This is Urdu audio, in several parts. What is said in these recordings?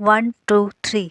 1 2 3।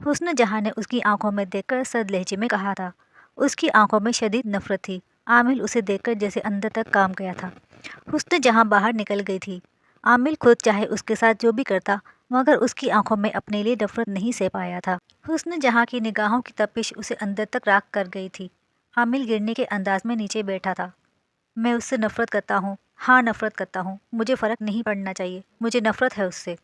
حسن جہاں نے اس کی آنکھوں میں دیکھ کر سرد لہجے میں کہا تھا۔ اس کی آنکھوں میں شدید نفرت تھی۔ عامل اسے دیکھ کر جیسے اندر تک کام گیا تھا۔ حسن جہاں باہر نکل گئی تھی۔ عامل خود چاہے اس کے ساتھ جو بھی کرتا مگر اس کی آنکھوں میں اپنے لیے نفرت نہیں سہ پایا تھا۔ حسن جہاں کی نگاہوں کی تپش اسے اندر تک راکھ کر گئی تھی۔ عامل گرنے کے انداز میں نیچے بیٹھا تھا۔ میں اس سے نفرت کرتا ہوں، ہاں نفرت کرتا ہوں، مجھے فرق نہیں پڑنا چاہیے، مجھے نفرت ہے اس سے۔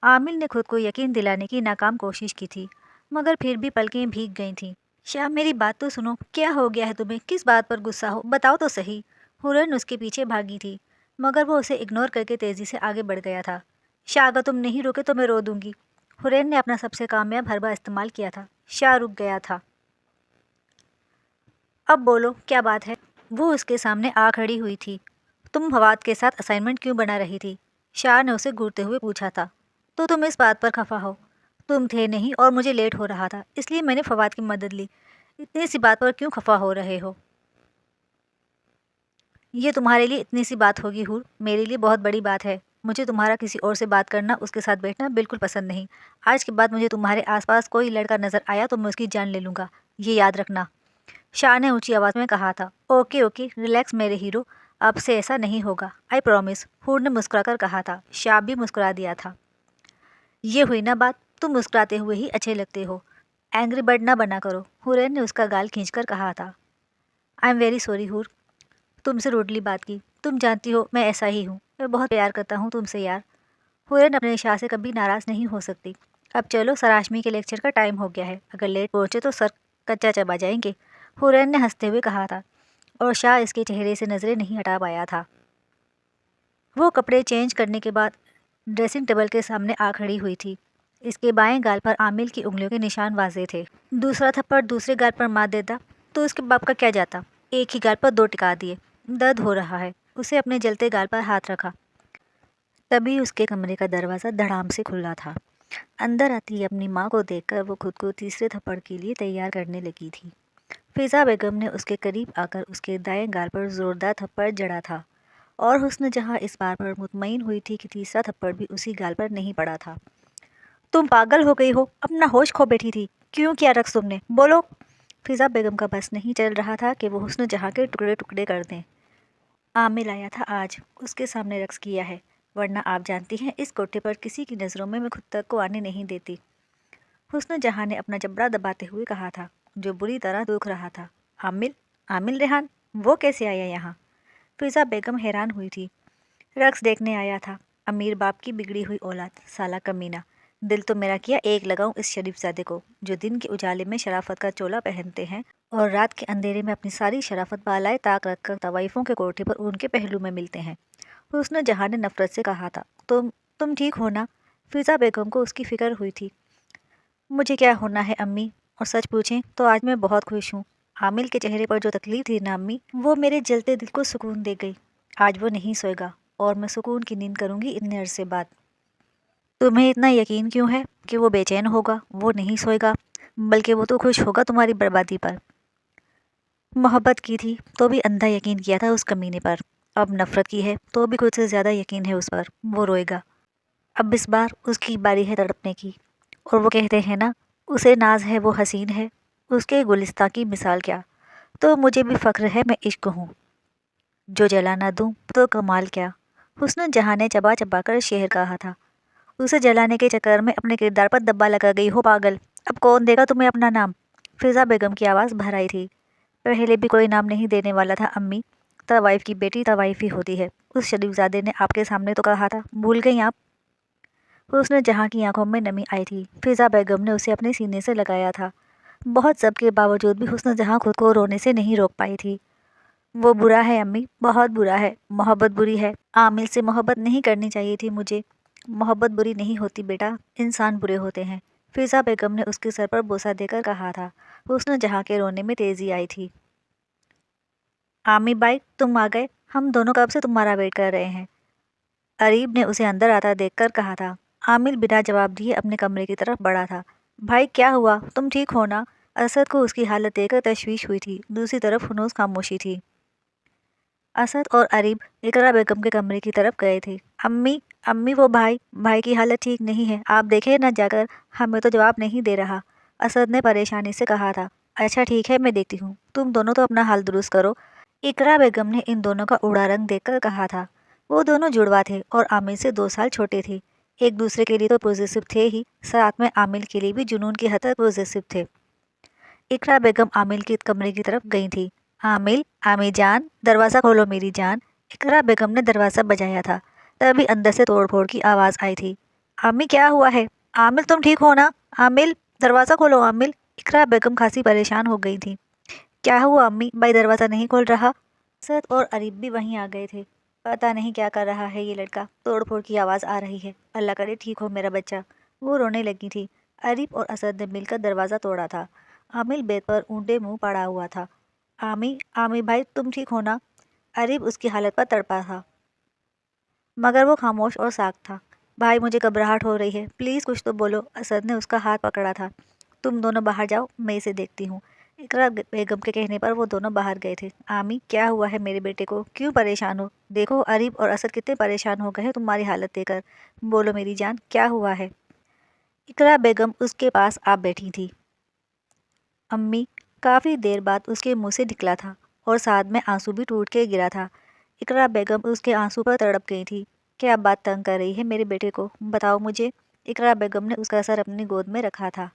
عامل نے خود کو یقین دلانے کی ناکام کوشش کی تھی مگر پھر بھی پلکیں بھیگ گئی تھیں۔ شاہ میری بات تو سنو، کیا ہو گیا ہے تمہیں؟ کس بات پر غصہ ہو؟ بتاؤ تو صحیح۔ حورن اس کے پیچھے بھاگی تھی مگر وہ اسے اگنور کر کے تیزی سے آگے بڑھ گیا تھا۔ شاہ اگر تم نہیں روکے تو میں رو دوں گی۔ حورن نے اپنا سب سے کامیاب حربہ استعمال کیا تھا۔ شاہ رک گیا تھا۔ اب بولو کیا بات ہے؟ وہ اس کے سامنے آ کھڑی ہوئی تھی۔ تم فواد کے ساتھ اسائنمنٹ کیوں بنا رہی تھی؟ شاہ نے اسے گھورتے ہوئے پوچھا تھا۔ تو تم اس بات پر خفا ہو؟ تم تھے نہیں اور مجھے لیٹ ہو رہا تھا اس لیے میں نے فواد کی مدد لی۔ اتنی سی بات پر کیوں خفا ہو رہے ہو؟ یہ تمہارے لیے اتنی سی بات ہوگی حور، میرے لیے بہت بڑی بات ہے۔ مجھے تمہارا کسی اور سے بات کرنا، اس کے ساتھ بیٹھنا بالکل پسند نہیں۔ آج کے بعد مجھے تمہارے آس پاس کوئی لڑکا نظر آیا تو میں اس کی جان لے لوں گا، یہ یاد رکھنا۔ شاہ نے اونچی آواز میں کہا تھا۔ اوکے اوکے ریلیکس میرے ہیرو، اب سے ایسا نہیں ہوگا، آئی پرومس، حور نے مسکرا کر کہا تھا۔ شاہ بھی مسکرا دیا تھا۔ یہ ہوئی نا بات، تم مسکراتے ہوئے ہی اچھے لگتے ہو، اینگری برڈ نہ بنا کرو، حورین نے اس کا گال کھینچ کر کہا تھا۔ آئی ایم ویری سوری حور، تم سے روڈلی بات کی، تم جانتی ہو میں ایسا ہی ہوں، میں بہت پیار کرتا ہوں تم سے یار۔ حورین اپنے شاہ سے کبھی ناراض نہیں ہو سکتی۔ اب چلو سراشمی کے لیکچر کا ٹائم ہو گیا ہے، اگر لیٹ پہنچے تو سر کچا چبا جائیں گے، حورین نے ہنستے ہوئے کہا تھا، اور شاہ اس کے چہرے سے نظریں نہیں ہٹا پایا تھا۔ وہ کپڑے چینج کرنے کے بعد ڈریسنگ ٹیبل کے سامنے آ کھڑی ہوئی تھی۔ اس کے بائیں گال پر عامل کی انگلیوں کے نشان واضح تھے۔ دوسرا تھپڑ دوسرے گال پر مار دیتا تو اس کے باپ کا کیا جاتا؟ ایک ہی گال پر دو ٹکا دیے۔ درد ہو رہا ہے، اسے اپنے جلتے گال پر ہاتھ رکھا۔ تبھی اس کے کمرے کا دروازہ دھڑام سے کھلا تھا۔ اندر آتی اپنی ماں کو دیکھ کر وہ خود کو تیسرے تھپڑ کے لیے تیار کرنے لگی تھی۔ فضا بیگم نے اس کے قریب آ کر اس کے دائیں گال پر زوردار تھپڑ جڑا تھا اور حسن جہاں اس بار پر مطمئن ہوئی تھی کہ تیسرا تھپڑ بھی اسی گال پر نہیں پڑا تھا۔ تم پاگل ہو گئی ہو، اپنا ہوش کھو بیٹھی تھی، کیوں کیا رقص تم نے؟ بولو۔ فضا بیگم کا بس نہیں چل رہا تھا کہ وہ حسن جہاں کے ٹکڑے ٹکڑے کر دیں۔ عامل آیا تھا آج، اس کے سامنے رقص کیا ہے، ورنہ آپ جانتی ہیں اس کوٹھے پر کسی کی نظروں میں خود تک کو آنے نہیں دیتی۔ حسن جہاں نے اپنا جبڑا دباتے ہوئے کہا تھا، جو بری طرح دکھ رہا تھا۔ عامل ریحان، وہ کیسے آیا یہاں؟ فضا بیگم حیران ہوئی تھی۔ رقص دیکھنے آیا تھا، امیر باپ کی بگڑی ہوئی اولاد، سالہ کمینہ، دل تو میرا کیا ایک لگاؤں اس شریف زادے کو، جو دن کے اجالے میں شرافت کا چولا پہنتے ہیں اور رات کے اندھیرے میں اپنی ساری شرافت بالائے طاق رکھ کر طوائفوں کے کوٹھے پر ان کے پہلو میں ملتے ہیں۔ حسن جہاں نے نفرت سے کہا تھا، تم ٹھیک ہو نا؟ فضا بیگم کو اس کی فکر ہوئی تھی۔ مجھے کیا ہونا ہے امی، اور سچ پوچھیں تو آج میں بہت خوش ہوں۔ عامل کے چہرے پر جو تکلیف تھی نا امی، وہ میرے جلتے دل کو سکون دے گئی۔ آج وہ نہیں سوئے گا اور میں سکون کی نیند کروں گی اتنے عرصے بعد۔ تمہیں اتنا یقین کیوں ہے کہ وہ بے چین ہوگا؟ وہ نہیں سوئے گا، بلکہ وہ تو خوش ہوگا تمہاری بربادی پر۔ محبت کی تھی تو بھی اندھا یقین کیا تھا اس کمینے پر، اب نفرت کی ہے تو بھی خود سے زیادہ یقین ہے اس پر، وہ روئے گا۔ اب اس بار اس کی باری ہے تڑپنے کی، اور وہ کہتے ہیں نا، اسے ناز ہے وہ حسین ہے، اس کے گلستاں کی مثال کیا، تو مجھے بھی فخر ہے میں عشق ہوں، جو جلا نہ دوں تو کمال کیا۔ حسن جہاں نے چبا چبا کر شعر کہا تھا۔ اسے جلانے کے چکر میں اپنے کردار پر دبا لگا گئی ہو پاگل، اب کون دے گا تمہیں اپنا نام؟ فضا بیگم کی آواز بھر آئی تھی۔ پہلے بھی کوئی نام نہیں دینے والا تھا امی، طوائف کی بیٹی طوائف ہی ہوتی ہے، اس شریف زادے نے آپ کے سامنے تو کہا تھا، بھول گئی آپ؟ حسن جہاں کی آنکھوں میں نمی آئی تھی۔ فضا بیگم نے اسے اپنے سینے سے لگایا تھا، بہت ضبط کے باوجود بھی حسن جہاں خود کو رونے سے نہیں روک پائی تھی۔ وہ برا ہے امی، بہت برا ہے، محبت بری ہے، عامل سے محبت نہیں کرنی چاہیے تھی مجھے۔ محبت بری نہیں ہوتی بیٹا، انسان برے ہوتے ہیں، فضا بیگم نے اس کے سر پر بوسہ دے کر کہا تھا۔ حسن جہاں کے رونے میں تیزی آئی تھی۔ عامی بھائی تم آ گئے، ہم دونوں کب سے تمہارا ویٹ کر رہے ہیں، اریب نے اسے اندر آتا دیکھ کر کہا تھا۔ عامل بنا جواب دیے اپنے کمرے کی طرف بڑھا تھا۔ بھائی کیا ہوا، تم ٹھیک ہو نا؟ اسد کو اس کی حالت دیکھ کر تشویش ہوئی تھی، دوسری طرف ہنوز خاموشی تھی۔ اسد اور اریب اقرا بیگم کے کمرے کی طرف گئے تھے۔ امی وہ بھائی کی حالت ٹھیک نہیں ہے، آپ دیکھیں نہ جا کر، ہمیں تو جواب نہیں دے رہا۔ اسد نے پریشانی سے کہا تھا۔ اچھا ٹھیک ہے، میں دیکھتی ہوں، تم دونوں تو اپنا حال درست کرو، اقرا بیگم نے ان دونوں کا اڑا رنگ دیکھ کر کہا تھا۔ وہ دونوں جڑوا تھے اور عامل سے 2 سال چھوٹے تھے، ایک دوسرے کے لیے تو پوزیسو تھے ہی، ساتھ میں عامل کے لیے بھی جنون کی حد تک پوزیسو تھے۔ اقرا بیگم عامل کے کمرے کی طرف گئی تھی۔ عامل، امی جان، دروازہ کھولو میری جان۔ اقرا بیگم نے دروازہ بجایا تھا، تبھی اندر سے توڑ پھوڑ کی آواز آئی تھی۔ امی کیا ہوا ہے؟ عامل تم ٹھیک ہو نا؟ عامل، دروازہ کھولو عامل۔ اقرا بیگم خاصی پریشان ہو گئی تھی۔ کیا ہوا امی؟ بھائی دروازہ نہیں کھول رہا۔ اسد اور اریب بھی وہیں آ گئے تھے۔ پتہ نہیں کیا کر رہا ہے یہ لڑکا، توڑ پھوڑ کی آواز آ رہی ہے، اللہ کرے ٹھیک ہو میرا بچہ۔ وہ رونے لگی تھی۔ اریب اور اسد نے مل کر دروازہ توڑا تھا۔ عامل بیڈ پر اونٹے منہ پڑا ہوا تھا۔ آمی بھائی تم ٹھیک ہو نا؟ اریب اس کی حالت پر تڑپا تھا، مگر وہ خاموش اور ساکت تھا۔ بھائی مجھے گھبراہٹ ہو رہی ہے، پلیز کچھ تو بولو۔ اسد نے اس کا ہاتھ پکڑا تھا۔ تم دونوں باہر جاؤ، میں اسے دیکھتی ہوں۔ اقرا بیگم کے کہنے پر وہ دونوں باہر گئے تھے۔ آمی کیا ہوا ہے میرے بیٹے کو؟ کیوں پریشان ہو؟ دیکھو اریب اور اسد کتنے پریشان ہو گئے ہیں تمہاری حالت دیکھ کر۔ بولو میری جان، کیا ہوا ہے؟ اقرا بیگم اس کے پاس آ بیٹھی تھی۔ امی، کافی دیر بعد اس کے منہ سے نکلا تھا اور ساتھ میں آنسو بھی ٹوٹ کے گرا تھا۔ اقرا بیگم اس کے آنسو پر تڑپ گئی تھی۔ کیا بات تنگ کر رہی ہے میرے بیٹے کو؟ بتاؤ مجھے۔ اقرا بیگم نے اس کا سر اپنی گود میں رکھا تھا۔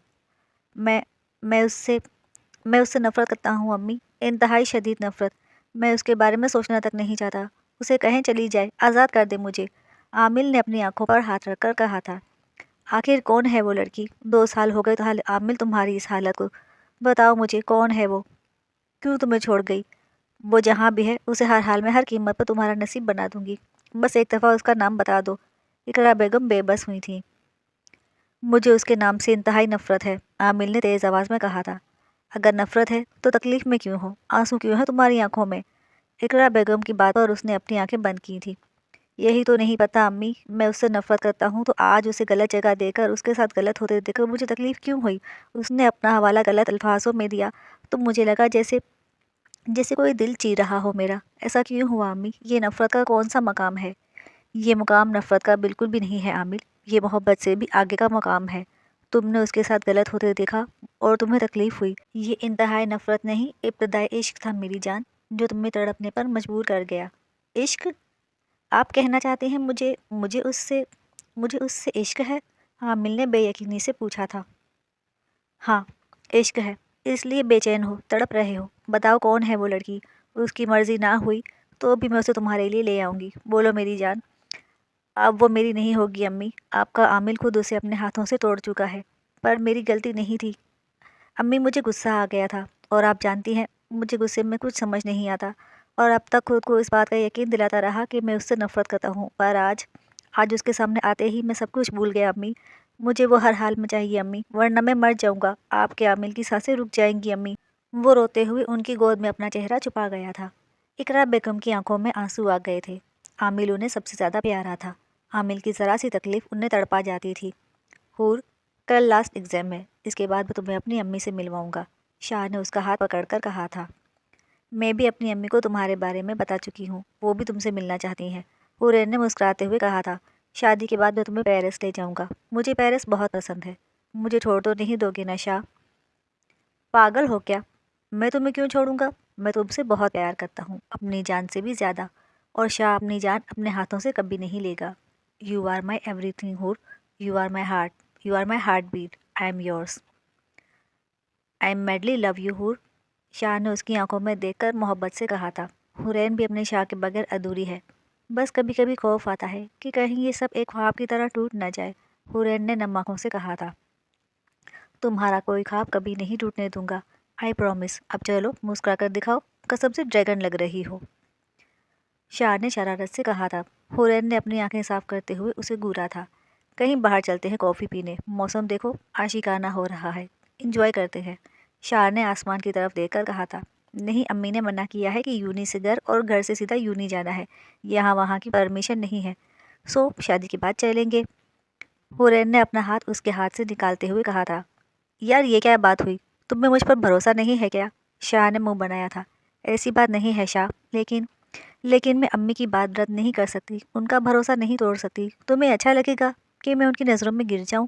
میں اس سے نفرت کرتا ہوں امی، انتہائی شدید نفرت۔ میں اس کے بارے میں سوچنا تک نہیں چاہتا۔ اسے کہیں چلی جائے، آزاد کر دے مجھے۔ عامل نے اپنی آنکھوں پر ہاتھ رکھ کر کہا تھا۔ آخر کون ہے وہ لڑکی؟ 2 سال ہو گئے تو عامل تمہاری اس حالت کو۔ بتاؤ مجھے کون ہے وہ؟ کیوں تمہیں چھوڑ گئی؟ وہ جہاں بھی ہے اسے ہر حال میں ہر قیمت پر تمہارا نصیب بنا دوں گی، بس ایک دفعہ اس کا نام بتا دو۔ اقرا بیگم بے بس ہوئی تھی۔ مجھے اس کے نام سے انتہائی نفرت ہے، عامل نے تیز آواز میں کہا تھا۔ اگر نفرت ہے تو تکلیف میں کیوں ہو؟ آنسو کیوں ہیں تمہاری آنکھوں میں؟ اقرا بیگم کی بات پر اس نے اپنی آنکھیں بند کی تھی۔ یہی تو نہیں پتا امی، میں اس سے نفرت کرتا ہوں تو آج اسے غلط جگہ دے کر اس کے ساتھ غلط ہوتے دیکھ کر مجھے تکلیف کیوں ہوئی؟ اس نے اپنا حوالہ غلط الفاظوں میں دیا تو مجھے لگا جیسے کوئی دل چیر رہا ہو میرا۔ ایسا کیوں ہوا امی؟ یہ نفرت کا کون سا مقام ہے؟ یہ مقام نفرت کا بالکل بھی نہیں ہے عامل، یہ محبت سے بھی آگے کا مقام ہے۔ تم نے اس کے ساتھ غلط ہوتے دیکھا اور تمہیں تکلیف ہوئی، یہ انتہائی نفرت نہیں، ابتدائی عشق تھا میری جان، جو تمہیں تڑپنے پر مجبور کر گیا۔ عشق؟ آپ کہنا چاہتے ہیں مجھے اس سے عشق ہے؟ عامل نے بے یقینی سے پوچھا تھا۔ ہاں، عشق ہے، اس لیے بے چین ہو، تڑپ رہے ہو۔ بتاؤ کون ہے وہ لڑکی؟ اس کی مرضی نہ ہوئی تو بھی میں اسے تمہارے لیے لے آؤں گی، بولو میری جان۔ اب وہ میری نہیں ہوگی امی، آپ کا عامل خود اسے اپنے ہاتھوں سے توڑ چکا ہے، پر میری غلطی نہیں تھی امی، مجھے غصہ آ گیا تھا، اور آپ جانتی ہیں مجھے غصے میں کچھ سمجھ نہیں آتا، اور اب تک خود کو اس بات کا یقین دلاتا رہا کہ میں اس سے نفرت کرتا ہوں، پر آج اس کے سامنے آتے ہی میں سب کچھ بھول گیا امی۔ مجھے وہ ہر حال میں چاہیے امی، ورنہ میں مر جاؤں گا، آپ کے عامل کی سانسیں رک جائیں گی امی۔ وہ روتے ہوئے ان کی گود میں اپنا چہرہ چھپا گیا تھا۔ اقرا بیگم کی آنکھوں میں آنسو آ گئے تھے۔ عامل انہیں سب سے زیادہ پیارا تھا۔ عامل کی ذرا سی تکلیف انہیں تڑپا جاتی تھی۔ حور، کل لاسٹ ایگزام ہے، اس کے بعد میں تمہیں اپنی امی سے ملواؤں گا، شاہ نے اس کا ہاتھ پکڑ کر کہا تھا۔ میں بھی اپنی امی کو تمہارے بارے میں بتا چکی ہوں، وہ بھی تم سے ملنا چاہتی ہیں، حورین نے مسکراتے ہوئے کہا تھا۔ شادی کے بعد میں تمہیں پیرس لے جاؤں گا، مجھے پیرس بہت پسند ہے، مجھے چھوڑ تو نہیں دو گے نا شاہ؟ پاگل ہو کیا؟ میں تمہیں کیوں چھوڑوں گا؟ میں تم سے بہت پیار کرتا ہوں، اپنی جان سے بھی زیادہ، اور شاہ اپنی جان اپنے ہاتھوں سے کبھی نہیں لے گا۔ You are my everything حور، you are my heartbeat, I am yours, I am madly love you حور، شاہ نے اس کی آنکھوں میں دیکھ کر محبت سے کہا تھا۔ حورین بھی اپنے شاہ کے بغیر ادھوری ہے، بس کبھی کبھی خوف آتا ہے کہ کہیں یہ سب ایک خواب کی طرح ٹوٹ نہ جائے، حورین نے نم آنکھوں سے کہا تھا۔ تمہارا کوئی خواب کبھی نہیں ٹوٹنے دوں گا، آئی پرومس۔ اب چلو مسکرا کر دکھاؤ، قسم سے ڈریگن لگ رہی ہو، شاہ نے شرارت سے کہا تھا۔ حورین نے اپنی آنکھیں صاف کرتے ہوئے اسے گھورا تھا۔ کہیں باہر چلتے ہیں کافی پینے، موسم دیکھو عاشقانہ ہو رہا ہے، انجوائے کرتے ہیں، شاہ نے آسمان کی طرف دیکھ کر کہا تھا۔ نہیں، امی نے منع کیا ہے کہ یونی سے گھر اور گھر سے سیدھا یونی جانا ہے، یہاں وہاں کی پرمیشن نہیں ہے، سو شادی کے بعد چلیں گے۔ حورین نے اپنا ہاتھ اس کے ہاتھ سے نکالتے ہوئے کہا تھا۔ یار یہ کیا بات ہوئی، تمہیں مجھ پر بھروسہ نہیں ہے کیا؟ شاہ نے منہ بنایا تھا۔ ایسی بات نہیں ہے شاہ، لیکن میں امی کی بات رد نہیں کر سکتی، ان کا بھروسہ نہیں توڑ سکتی، تمہیں اچھا لگے گا کہ میں ان کی نظروں میں گر جاؤں؟